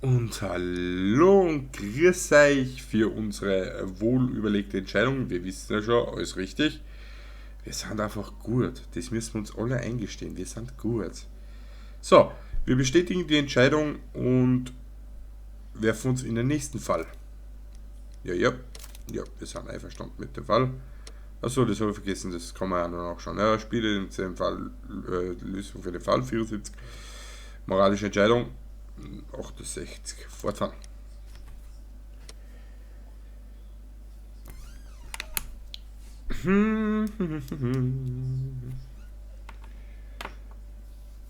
Und hallo und grüß euch für unsere wohlüberlegte Entscheidung. Wir wissen ja schon, alles richtig. Wir sind einfach gut. Das müssen wir uns alle eingestehen. Wir sind gut. So, wir bestätigen die Entscheidung und werfen uns in den nächsten Fall. Ja, wir sind einverstanden mit dem Fall. Achso, das habe ich vergessen, das kann man ja noch nachschauen. Ja, Spiele in dem Fall, Lösung für den Fall 74. Moralische Entscheidung 68. Fortfahren.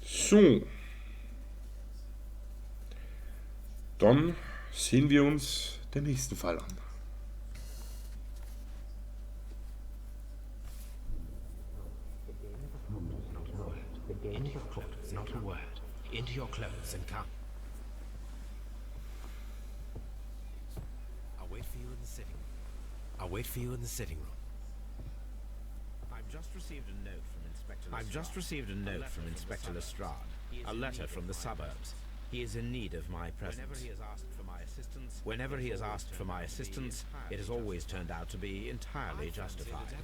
So. Dann sehen wir uns den nächsten Fall an. Into your clothes, not a word. Into your clothes and come. I'll wait for you in the sitting room. I'll wait for you in the sitting room. I've just received a note from Inspector Lestrade. A letter from the suburbs. He is in need of my presence. Whenever he has asked for my assistance, it has always turned out to be entirely justified.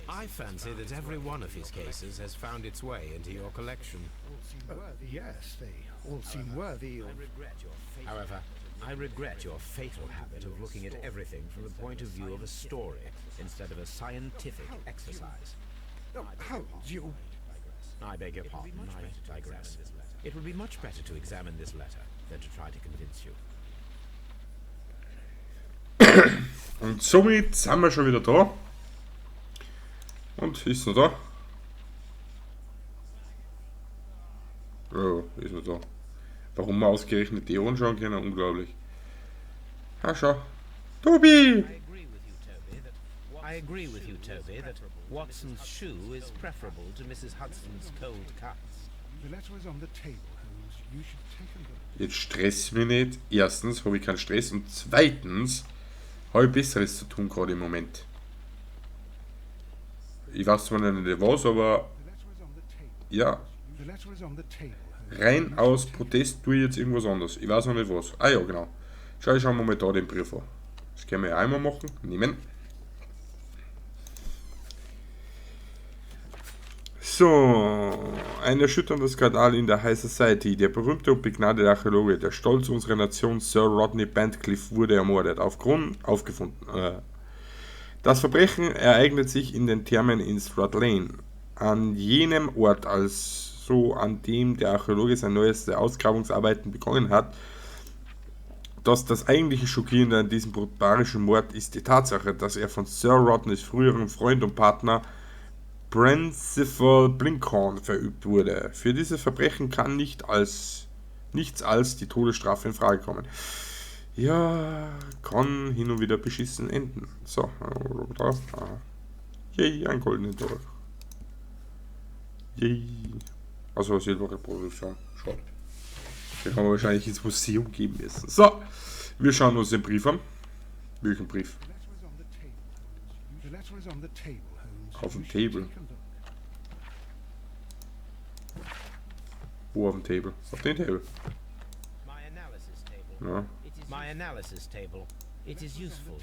I fancy that every one of his cases has found its way into your collection. Yes, they all seem worthy of... However, I regret your fatal habit of looking at everything from the point of view of a story instead of a scientific exercise. Holmes, you... I beg your pardon, I digress. It would be much better to examine this letter than to try to convince you. Und somit sind wir schon wieder da. Und ist noch da? Ja, ist noch da. Warum wir ausgerechnet die anschauen können, unglaublich. Ah, schau. Tobi! I agree with you, Toby, that Watson's shoe is preferable to Mrs. Hudson's cold cuts. The letter is on the table, Holmes. You should take a look. Jetzt stress mich nicht. Erstens habe ich keinen Stress und zweitens habe ich Besseres zu tun gerade im Moment. Ich weiß zwar nicht was, aber The letter is on the table. ja, The letter is on the table, Holmes. rein aus Protest tue ich jetzt irgendwas anderes. Ich weiß noch nicht was. Ah ja, genau. Schauen wir mal da den Brief an. Das können wir ja einmal machen. Nehmen. So, ein erschütternder Skandal in der High Society. Der berühmte und begnadete Archäologe, der Stolz unserer Nation, Sir Rodney Bandcliffe, wurde ermordet, aufgefunden. Das Verbrechen ereignet sich in den Thermen in Strad Lane, an jenem Ort, an dem der Archäologe seine neueste Ausgrabungsarbeiten begonnen hat. Das eigentliche Schockierende an diesem barbarischen Mord ist die Tatsache, dass er von Sir Rodneys früheren Freund und Partner Principal Blinkhorn verübt wurde. Für dieses Verbrechen kann nichts als die Todesstrafe in Frage kommen. Ja, kann hin und wieder beschissen enden. So, yay, ein goldener Dollar. Yay. Also Silberreproduktion. Schade. Den kann man wahrscheinlich ins Museum geben müssen. So, wir schauen uns den Brief an. Welchen Brief? The letter is on the table, Holmes. Auf dem You should Table. take a look. Wo auf dem Table? Auf den Table. My analysis table. Ja. My analysis table. It is useful.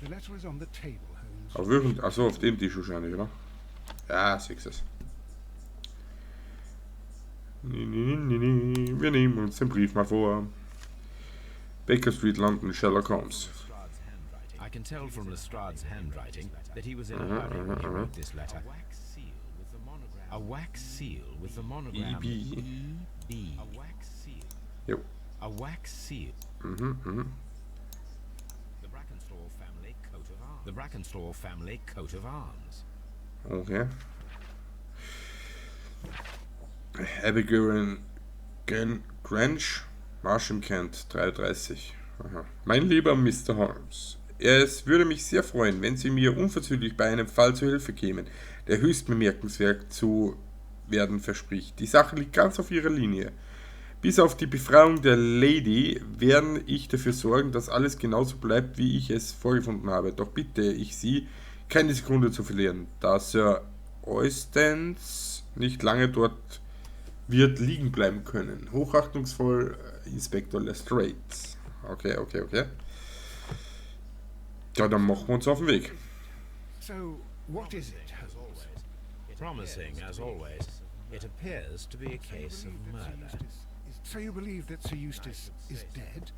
The letter is on the table, Holmes. Auf welchem? Achso, auf dem Tisch wahrscheinlich, oder? Ja, siehst es. Wir nehmen uns den Brief mal vor. Baker Street, London, Sherlock Holmes. I can tell from Lestrade's handwriting that he was in a hurry when he wrote this letter. A wax seal with the monogram EB. EB. A wax seal. Jo. A wax seal. Mhm. The Brackenstall family coat of arms. The Brackenstall family coat of arms. Okay. Abigail Grange, Marsham Kent, 33. Aha. Mein lieber Mr. Holmes, es würde mich sehr freuen, wenn Sie mir unverzüglich bei einem Fall zu Hilfe kämen, der höchst bemerkenswert zu werden verspricht. Die Sache liegt ganz auf Ihrer Linie. Bis auf die Befreiung der Lady werde ich dafür sorgen, dass alles genauso bleibt, wie ich es vorgefunden habe. Doch bitte ich Sie, keine Sekunde zu verlieren, da Sir Eustens nicht lange dort wird liegen bleiben können. Hochachtungsvoll, Inspektor Lestrade. Okay. Ja, dann machen wir uns auf den Weg. So, what is it, Holmes? Promising, as always, it appears to be a case of murder. So you believe that Sir Eustace is dead?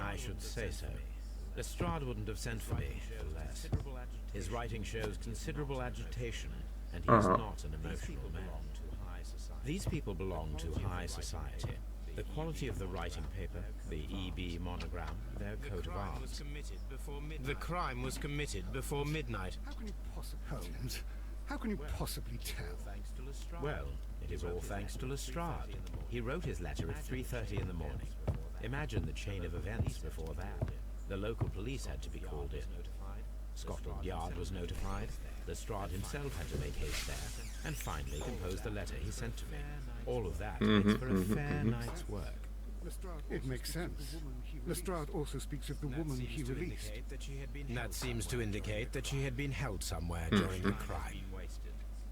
I should say so. Lestrade wouldn't have sent for me for less. His writing shows considerable agitation, and he is not an emotional man. These people belong to high society. The quality of the writing paper, the EB monogram, their coat of arms. The crime was committed before midnight. How can you possibly, Holmes? How can you possibly tell? Well, it is all thanks to Lestrade. He wrote his letter at 3:30 in the morning. Imagine the chain of events before that. The local police had to be called in. Scotland Yard was notified. Lestrade himself had to make haste there, and finally compose the letter he sent to me. All of that makes for a fair night's work. It makes sense. Lestrade also speaks of the woman he released. That seems to indicate that she had been held somewhere during the crime.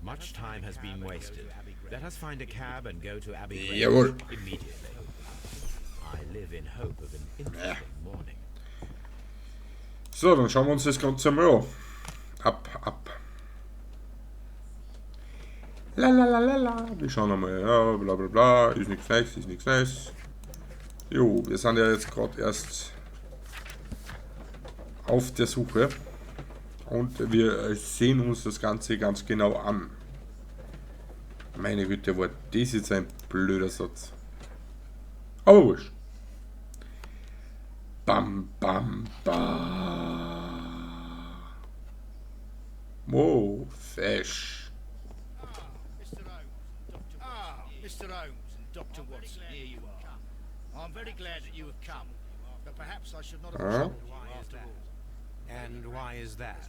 Much time has been wasted. Let us find a cab and go to Abbey Jawohl. Grange immediately. I live in hope of an interesting morning. So, dann schauen wir uns das Ganze mal an. Ab. La. Wir schauen einmal, ja, bla bla bla, ist nichts Neues. Jo, wir sind ja jetzt gerade erst auf der Suche und wir sehen uns das Ganze ganz genau an. Meine Güte, war das jetzt ein blöder Satz. Aber wurscht. Bam. Whoa, fish. Mr. Holmes and Dr. Watson, here you are. I'm very glad that you have come, but perhaps I should not have troubled you after all. And why is that?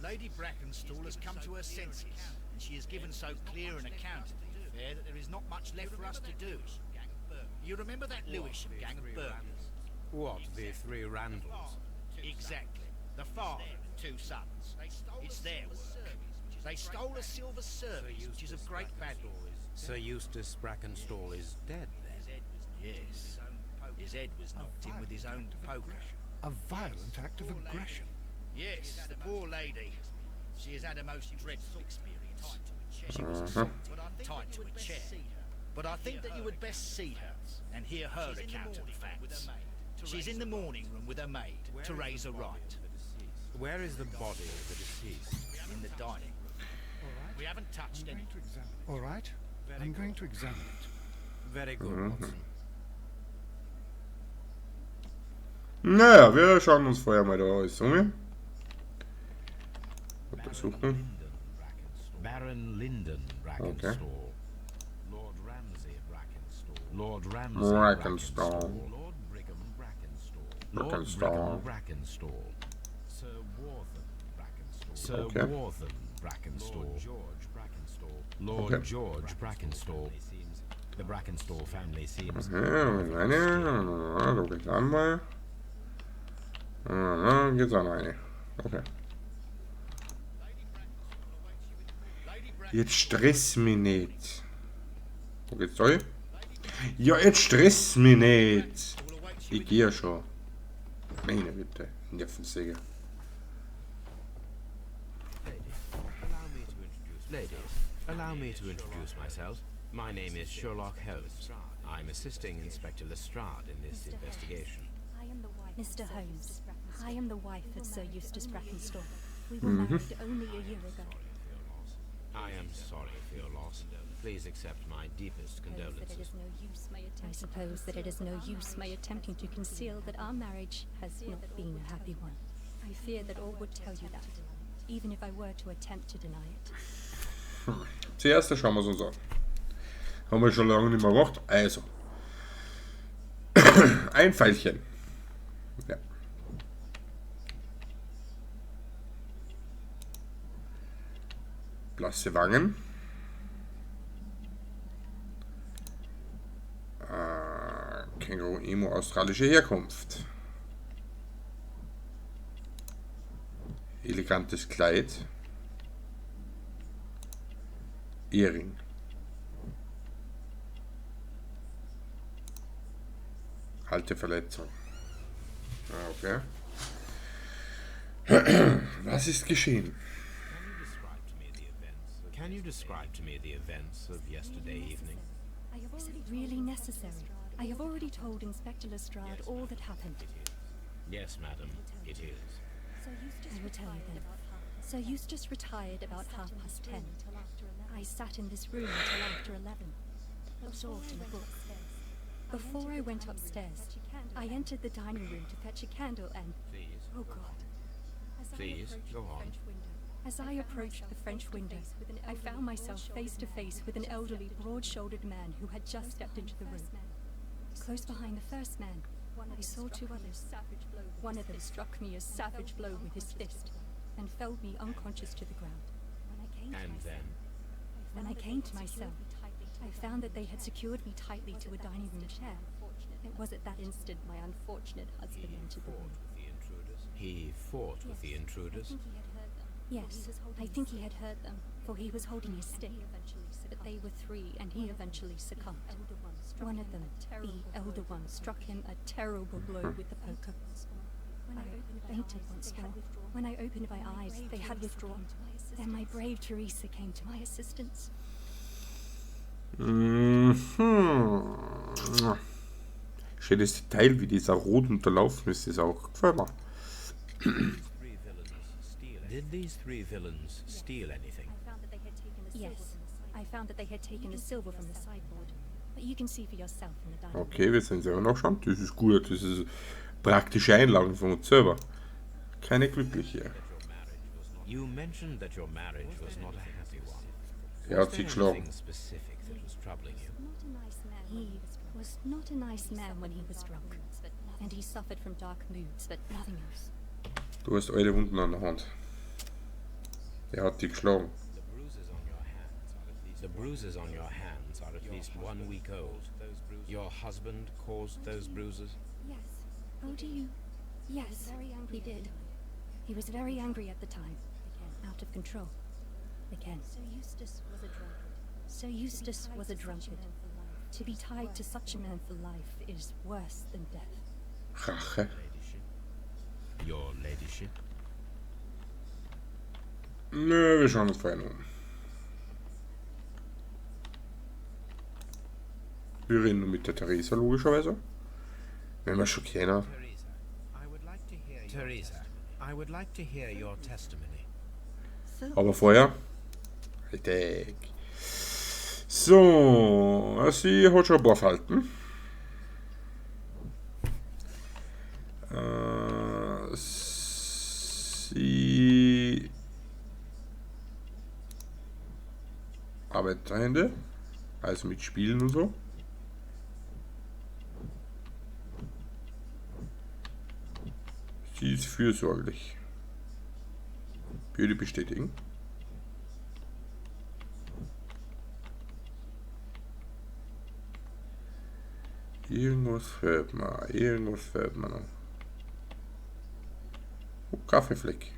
Lady Brackenstall has come to her senses, and she has given so clear an account of the affair that there is not much left for us to do. You remember that Lewisham gang of burglars? What, the three Randalls? Exactly. The father and two sons. It's their work. They stole a silver service, which is of great value. Sir Eustace Brackenstall is dead, then? Yes. His head was knocked in with his own poker. A violent act of aggression. Yes, the poor lady. She has had a most dreadful experience. She was tied to a chair. But I think that you would best see her and hear her account of the facts. She's in the morning room with her maid, Teresa Wright. Where is the body of the deceased? In the dining room. We haven't touched any. All right, I'm going to examine it. Very good, Watson. Naja, wir schauen uns vorher mal da alles um. Untersuchen. Baron Lyndon Brackenstall. Okay. Lord Ramsay Brackenstall. Lord Ramsay Brackenstall. Lord Brigham Brackenstall. Brackenstall. Lord Brigham Brackenstall. Sir Warthen Brackenstall. Sir Okay. Warthen Brackenstall. Lord George Brackenstall. Lord Okay. George Brackenstall. The Brackenstall family seems... Ja, da geht's einmal. Geht's auch noch eine. Okay. Jetzt stress mich nicht. Wo geht's da hin? Ja, jetzt stress mich nicht. Ich gehe ja schon. Meine Güte, Nervensäge. Ladies, allow me to introduce myself. My name is Sherlock Holmes. I'm assisting Inspector Lestrade in this investigation. Mr. Holmes, I am the wife of Sir Eustace Brackenstall. We were married only a year ago. I am sorry for your loss. Please accept my deepest condolences. I suppose that it is no use my attempting to conceal that our marriage has not been a happy one. I fear that all would tell you that, even if I were to attempt to deny it. Zuerst schauen wir es uns an. Haben wir schon lange nicht mehr gemacht. Also. Ein Pfeilchen. Ja. Blasse Wangen. Känguru-Emo australische Herkunft. Elegantes Kleid. Ehering. Alte Verletzung. Okay. Was ist geschehen? Can you describe to me the events of yesterday evening? Is it really necessary? I have already told Inspector Lestrade all that happened. Yes, madam, it is. I will tell you then. Sir Eustace retired about 10:30. I sat in this room until after 11, absorbed in a book. Before I went upstairs, I entered the dining room to fetch a candle and... Please. Oh God. Please, go on. As I approached the French window, I found myself face to face with an elderly, broad-shouldered man who had just stepped into the room. Close behind the first man, I saw two others. One of them struck me a savage blow with his fist and felled me unconscious to the ground. And then? When I came to myself, I found that they had secured me tightly to a dining room chair. It was at that instant my unfortunate husband entered the room. He fought with the intruders? Yes, I think he had heard them, for he was holding his stick. But they were three, and he eventually succumbed. One of them, the elder one, struck him a terrible blow with the poker. I fainted once more. When I opened my eyes, they had withdrawn. Then my brave Teresa came to my assistance. Schönes Detail, wie dieser rot unterlaufen ist, ist auch gefällt mir. Did these three villains steal anything? Yes, I found that they had taken the silver from the sideboard. But you can see for yourself in the dining room. Okay, wir sind selber noch schon. Das ist gut. Das ist praktische Einlagen von uns selber. Keine glückliche. You mentioned that your marriage was not a happy one. Er hat sie geschlagen. Anything specific that was troubling you? He was not a nice man when he was drunk, and he suffered from dark moods, but nothing else. Du hast alte Wunden an der Hand. Er hat dich geschlagen. The bruises on your hands are at least 1 week old. Your husband caused those bruises? Yes. Oh, do you? Yes, he did. He was very angry at the time, out of control. Again. So Eustace was a drunkard. To be tied to such a man for life is worse than death. Rache. Your ladyship? Nö, wir schauen uns vorher um. Wir reden nur mit der Theresa, logischerweise. Wenn wir schon kennen. Teresa, I would like to hear your testimony. Aber vorher. Richtig. So, sie hat schon ein paar Falten. Sie arbeitet dahinter, also mit Spielen und so. Sie ist fürsorglich. Würde bestätigen. Irgendwas fällt mir noch. Oh, Kaffeefleck.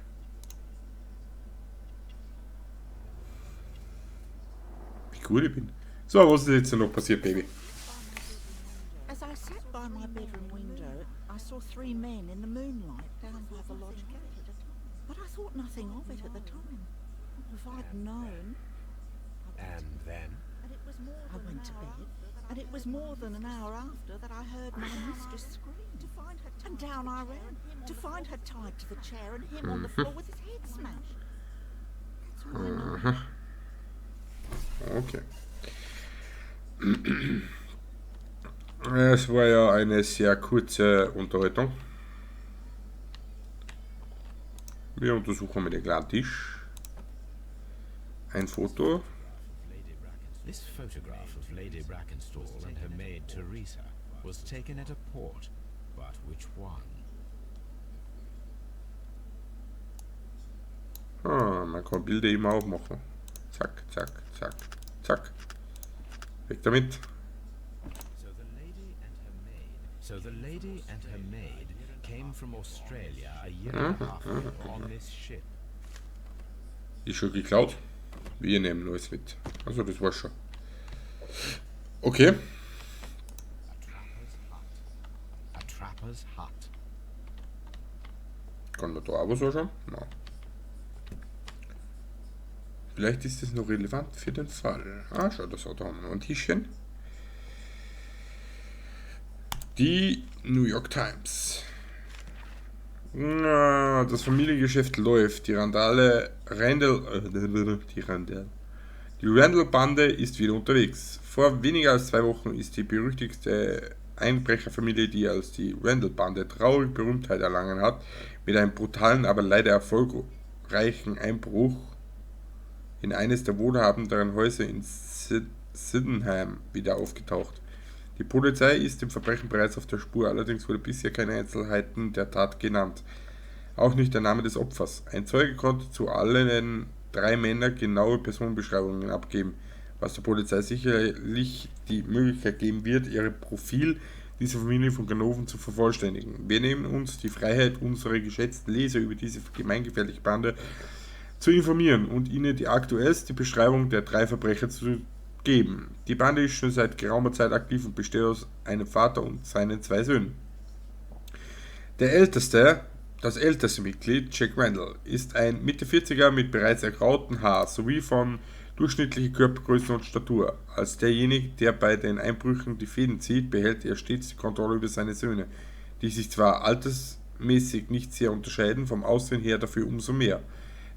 Wie gut ich bin. So, was ist jetzt noch passiert, Baby? As I sat by my bedroom window, I saw 3 men in the moonlight down by the lodge gate. But I thought nothing of it at the time. If I'd known... And then? I went to bed, and it was more than an hour after that I heard my mistress scream. And down I ran, to find her tied to the chair and him on the floor with his head smashed. That's all I know. Okay. Es war ja eine sehr kurze Unterhaltung. Wir untersuchen mit dem kleinen Tisch. Ein Foto. This photograph of Lady Brackenstall and her maid Teresa was taken at a port, but which one? Man kann Bilder immer auch machen. Zack, zack, zack, zack. Weg damit. So the lady and her maid came from Australia a year and a half ago on this ship. Ist schon geklaut. Wir nehmen alles mit. Also das war's schon. Okay. trapper's hut. Kann man da auch was anschauen? Nein. Vielleicht ist es noch relevant für den Fall. Ah, schau, das da haben wir noch ein Tischchen. Die New York Times. Na, das Familiengeschäft läuft. Die Randall-Bande ist wieder unterwegs. Vor weniger als 2 Wochen ist die berüchtigste Einbrecherfamilie, die als die Randall-Bande traurig Berühmtheit erlangen hat, mit einem brutalen, aber leider erfolgreichen Einbruch in eines der wohlhabenderen Häuser in Sydenham wieder aufgetaucht. Die Polizei ist dem Verbrechen bereits auf der Spur, allerdings wurde bisher keine Einzelheiten der Tat genannt. Auch nicht der Name des Opfers. Ein Zeuge konnte zu allen 3 Männern genaue Personenbeschreibungen abgeben, was der Polizei sicherlich die Möglichkeit geben wird, ihr Profil dieser Familie von Ganoven zu vervollständigen. Wir nehmen uns die Freiheit, unsere geschätzten Leser über diese gemeingefährliche Bande zu informieren und ihnen die aktuellste Beschreibung der 3 Verbrecher zu geben. Die Bande ist schon seit geraumer Zeit aktiv und besteht aus einem Vater und seinen 2 Söhnen. Das älteste Mitglied, Jack Randall, ist ein Mitte 40er mit bereits ergrautem Haar sowie von durchschnittlicher Körpergröße und Statur. Als derjenige, der bei den Einbrüchen die Fäden zieht, behält er stets die Kontrolle über seine Söhne, die sich zwar altersmäßig nicht sehr unterscheiden, vom Aussehen her dafür umso mehr.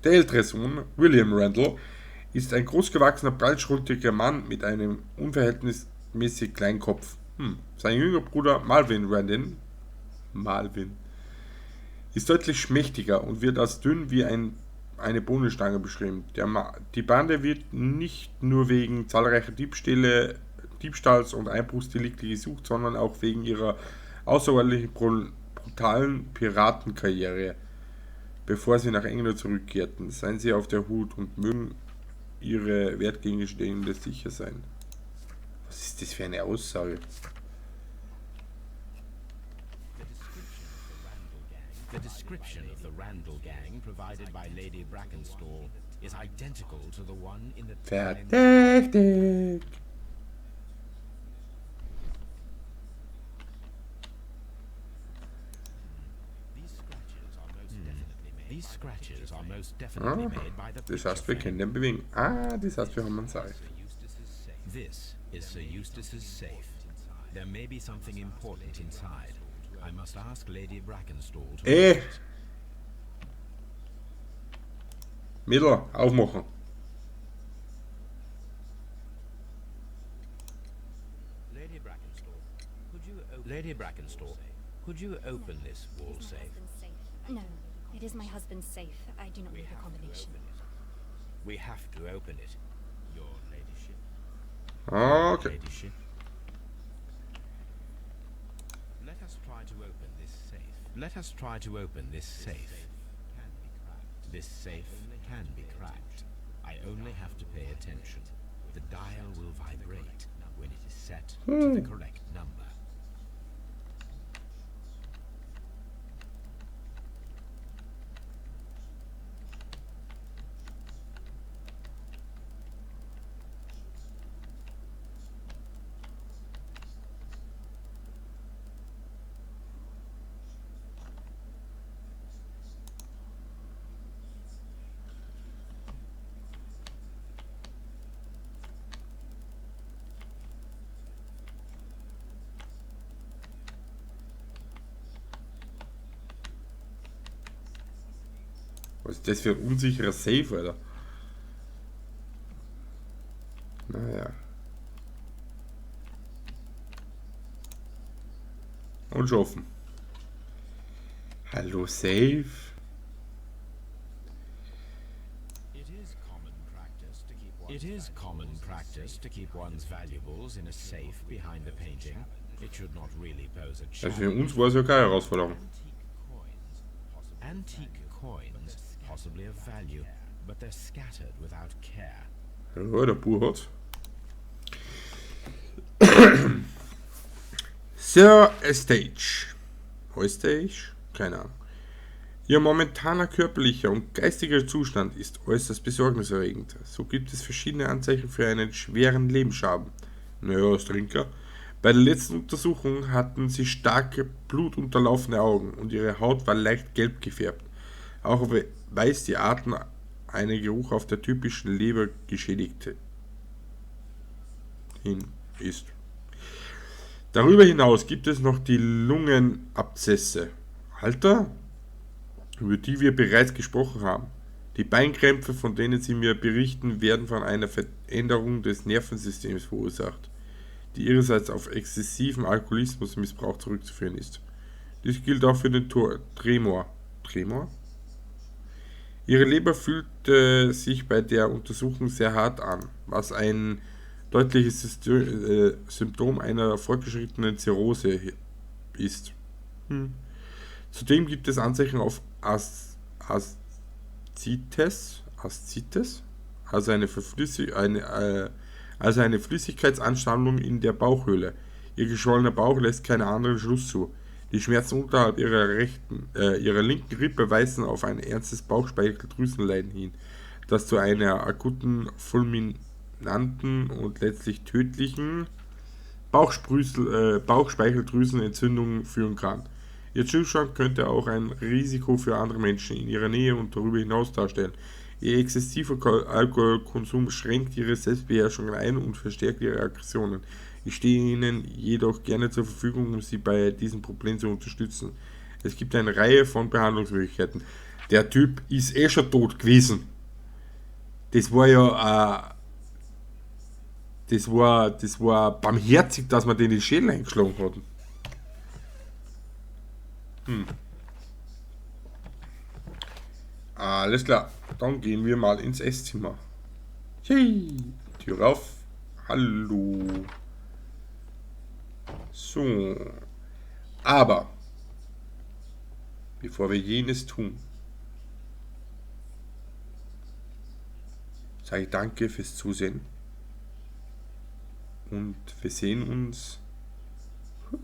Der ältere Sohn, William Randall, ist ein großgewachsener, breitschultriger Mann mit einem unverhältnismäßig kleinen Kopf. Sein jüngerer Bruder Malvin ist deutlich schmächtiger und wird als dünn wie eine Bohnenstange beschrieben. Die Bande wird nicht nur wegen zahlreicher Diebstahls- und Einbruchsdelikte gesucht, sondern auch wegen ihrer außerordentlich brutalen Piratenkarriere, bevor sie nach England zurückkehrten. Seien Sie auf der Hut und mögen Ihre Wertgegenstände sicher sein. Was ist das für eine Aussage? The description of the Randall gang provided by Lady Brackenstall is identical to the one in the Verdächtig! These scratches are most definitely made by the Das heißt, wir können den bewegen. Das heißt, wir haben einen Saal. This is Sir Eustace's safe. There may be something important inside. I must ask Lady Brackenstall to... Mädel, aufmachen. Lady Brackenstall, could you open this wall safe? No, it is my husband's safe. I do not need a combination. We have to open it. Your ladyship. Okay. Ladyship. Let us try to open this safe. Let us try to open this safe. This safe can be cracked. I only have to pay attention. The dial will vibrate when it is set to the correct number. Was ist das für ein unsicherer Safe, Alter? Naja. Und schon offen. Hallo, Safe? It is common practice to keep one's valuables in a safe behind the painting. It should not really pose a Also challenge. für uns war es ja keine Herausforderung. Antique coins, possibly of value, but they're scattered without care. Ja, der Bur hat's. Sir Eustace? Keine Ahnung. Ihr momentaner körperlicher und geistiger Zustand ist äußerst besorgniserregend. So gibt es verschiedene Anzeichen für einen schweren Lebensschaden. Naja, als Trinker. Bei der letzten Untersuchung hatten sie starke, blutunterlaufene Augen und ihre Haut war leicht gelb gefärbt. Auch weist die Atem einen Geruch auf der typischen Lebergeschädigte hin ist. Darüber hinaus gibt es noch die Lungenabszesse, Alter, über die wir bereits gesprochen haben. Die Beinkrämpfe, von denen sie mir berichten, werden von einer Veränderung des Nervensystems verursacht, die ihrerseits auf exzessiven Alkoholismusmissbrauch zurückzuführen ist. Dies gilt auch für den Tremor. Tremor? Ihre Leber fühlte sich bei der Untersuchung sehr hart an, was ein deutliches Symptom einer fortgeschrittenen Zirrhose ist. Zudem gibt es Anzeichen auf Aszites, also eine Flüssigkeitsansammlung in der Bauchhöhle. Ihr geschwollener Bauch lässt keinen anderen Schluss zu. Die Schmerzen unterhalb ihrer linken Rippe weisen auf ein ernstes Bauchspeicheldrüsenleiden hin, das zu einer akuten, fulminanten und letztlich tödlichen Bauchspeicheldrüsenentzündung führen kann. Ihr Zustand könnte auch ein Risiko für andere Menschen in ihrer Nähe und darüber hinaus darstellen. Ihr exzessiver Alkoholkonsum schränkt ihre Selbstbeherrschung ein und verstärkt ihre Aggressionen. Ich stehe Ihnen jedoch gerne zur Verfügung, um Sie bei diesem Problem zu unterstützen. Es gibt eine Reihe von Behandlungsmöglichkeiten. Der Typ ist eh schon tot gewesen. Das war ja das war barmherzig, dass man den in den Schädel eingeschlagen hat. Alles klar, dann gehen wir mal ins Esszimmer. Yay, Tür auf. Hallo. So. Aber, bevor wir jenes tun, sage ich danke fürs Zusehen. Und wir sehen uns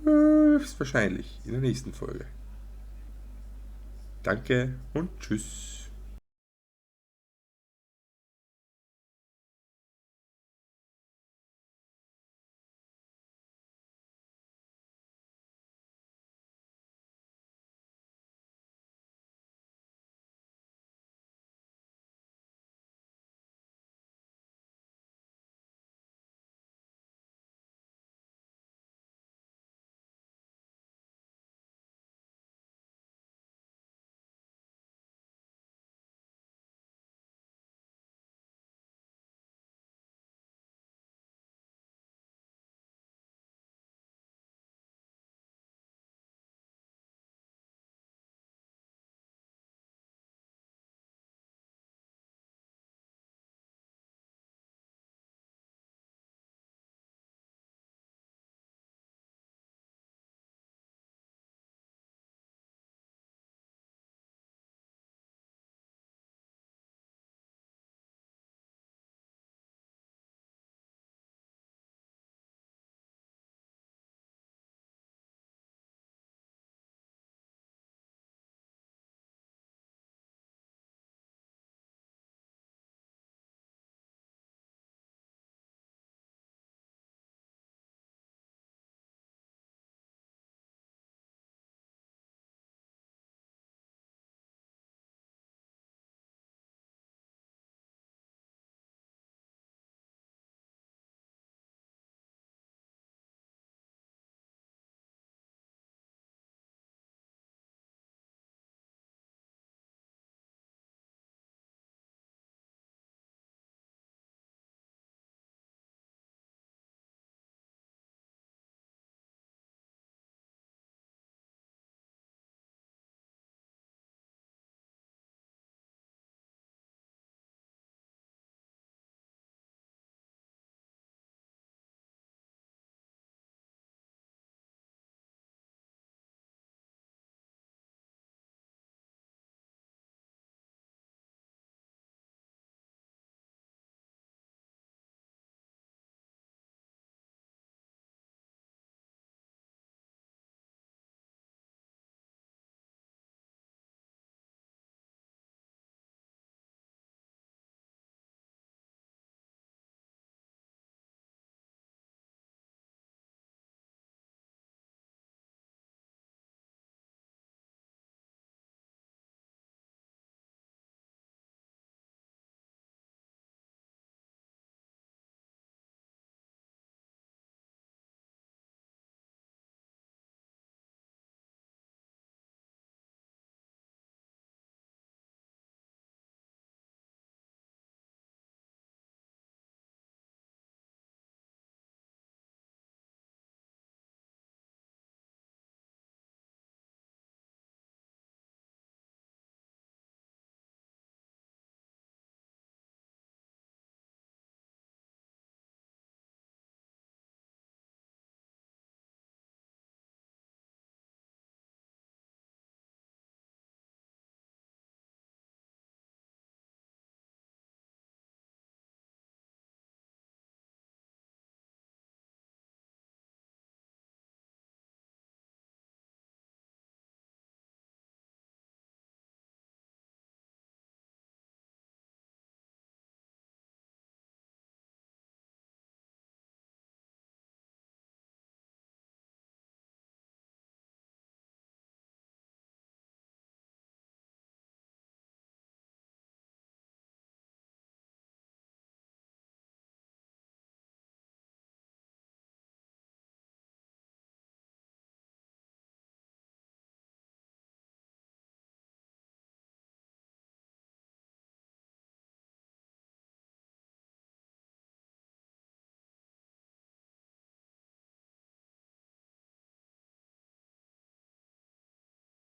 höchstwahrscheinlich in der nächsten Folge. Danke und tschüss.